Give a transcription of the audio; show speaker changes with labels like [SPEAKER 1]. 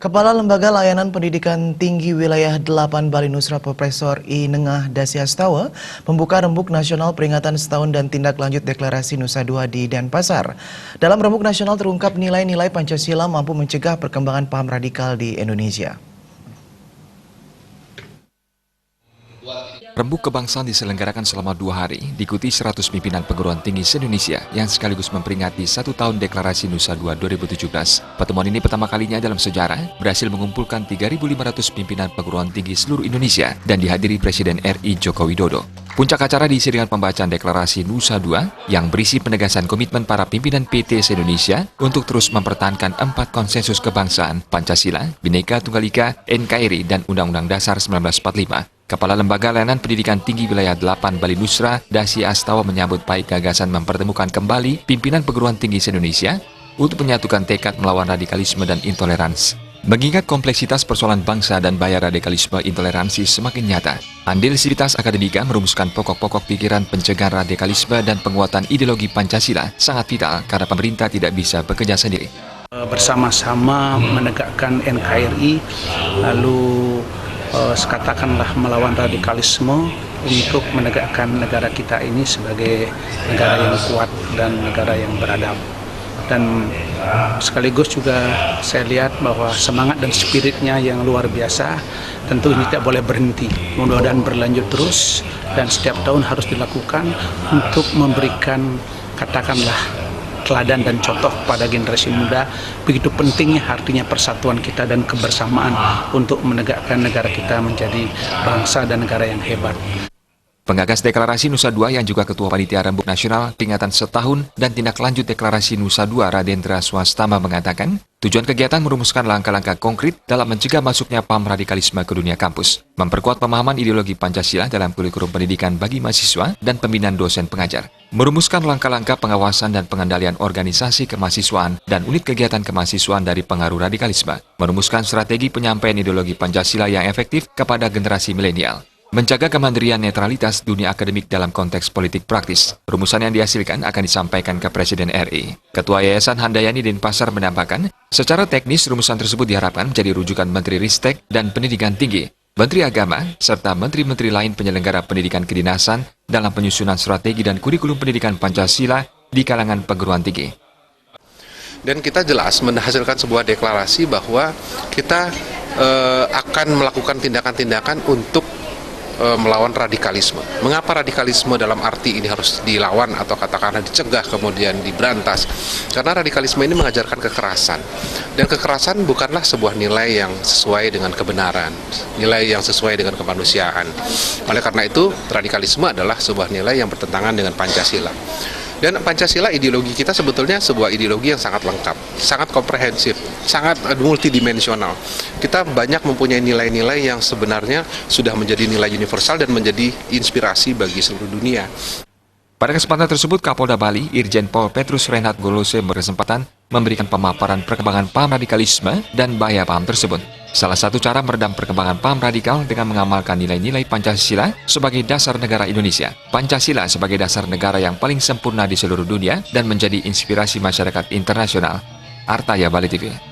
[SPEAKER 1] Kepala Lembaga Layanan Pendidikan Tinggi Wilayah 8 Bali Nusra Profesor I. Nengah Dasyastawa membuka rembuk nasional peringatan setahun dan tindak lanjut deklarasi Nusa Dua di Denpasar. Dalam rembuk nasional terungkap nilai-nilai Pancasila mampu mencegah perkembangan paham radikal di Indonesia.
[SPEAKER 2] Rembuk kebangsaan diselenggarakan selama 2 hari, diikuti 100 pimpinan perguruan tinggi se-Indonesia yang sekaligus memperingati 1 tahun deklarasi Nusa Dua 2017. Pertemuan ini pertama kalinya dalam sejarah berhasil mengumpulkan 3.500 pimpinan perguruan tinggi seluruh Indonesia dan dihadiri Presiden RI Joko Widodo. Puncak acara diisi dengan pembacaan deklarasi Nusa Dua yang berisi penegasan komitmen para pimpinan PT se-Indonesia untuk terus mempertahankan 4 konsensus kebangsaan, Pancasila, Bhinneka Tunggal Ika, NKRI, dan Undang-Undang Dasar 1945. Kepala Lembaga Layanan Pendidikan Tinggi Wilayah 8 Bali Nusra Dasyastawa menyambut baik gagasan mempertemukan kembali pimpinan perguruan tinggi se-Indonesia untuk menyatukan tekad melawan radikalisme dan intoleransi. Mengingat kompleksitas persoalan bangsa dan bahaya radikalisme intoleransi semakin nyata, andil Sivitas Akademika merumuskan pokok-pokok pikiran pencegahan radikalisme dan penguatan ideologi Pancasila sangat vital karena pemerintah tidak bisa bekerja sendiri.
[SPEAKER 3] Bersama-sama menegakkan NKRI, lalu katakanlah melawan radikalisme untuk menegakkan negara kita ini sebagai negara yang kuat dan negara yang beradab. Dan sekaligus juga saya lihat bahwa semangat dan spiritnya yang luar biasa tentu ini tidak boleh berhenti, mudah-mudahan berlanjut terus dan setiap tahun harus dilakukan untuk memberikan katakanlah teladan dan contoh pada generasi muda. Begitu pentingnya artinya persatuan kita dan kebersamaan untuk menegakkan negara kita menjadi bangsa dan negara yang hebat.
[SPEAKER 2] Penggagas deklarasi Nusa Dua yang juga Ketua Panitia Rembuk Nasional Peringatan Setahun dan Tindak Lanjut Deklarasi Nusa Dua Radendra Swastama mengatakan, tujuan kegiatan merumuskan langkah-langkah konkret dalam mencegah masuknya paham radikalisme ke dunia kampus, memperkuat pemahaman ideologi Pancasila dalam kurikulum pendidikan bagi mahasiswa dan pembinaan dosen pengajar, merumuskan langkah-langkah pengawasan dan pengendalian organisasi kemahasiswaan dan unit kegiatan kemahasiswaan dari pengaruh radikalisme, merumuskan strategi penyampaian ideologi Pancasila yang efektif kepada generasi milenial, menjaga kemandirian netralitas dunia akademik dalam konteks politik praktis. Rumusan yang dihasilkan akan disampaikan ke Presiden RI. Ketua Yayasan Handayani Denpasar menambahkan, secara teknis rumusan tersebut diharapkan menjadi rujukan Menteri Ristek dan Pendidikan Tinggi, Menteri Agama, serta menteri-menteri lain penyelenggara pendidikan kedinasan dalam penyusunan strategi dan kurikulum pendidikan Pancasila di kalangan perguruan tinggi.
[SPEAKER 4] Dan kita jelas menghasilkan sebuah deklarasi bahwa kita akan melakukan tindakan-tindakan untuk melawan radikalisme. Mengapa radikalisme dalam arti ini harus dilawan atau katakanlah dicegah kemudian diberantas? Karena radikalisme ini mengajarkan kekerasan. Dan kekerasan bukanlah sebuah nilai yang sesuai dengan kebenaran, nilai yang sesuai dengan kemanusiaan. Oleh karena itu, radikalisme adalah sebuah nilai yang bertentangan dengan Pancasila. Dan Pancasila, ideologi kita sebetulnya sebuah ideologi yang sangat lengkap, sangat komprehensif, sangat multidimensional. Kita banyak mempunyai nilai-nilai yang sebenarnya sudah menjadi nilai universal dan menjadi inspirasi bagi seluruh dunia.
[SPEAKER 2] Pada kesempatan tersebut, Kapolda Bali, Irjen Pol Petrus Reinhard Golose berkesempatan memberikan pemaparan perkembangan paham radikalisme dan bahaya paham tersebut. Salah satu cara meredam perkembangan paham radikal dengan mengamalkan nilai-nilai Pancasila sebagai dasar negara Indonesia. Pancasila sebagai dasar negara yang paling sempurna di seluruh dunia dan menjadi inspirasi masyarakat internasional. Artaya Bali TV.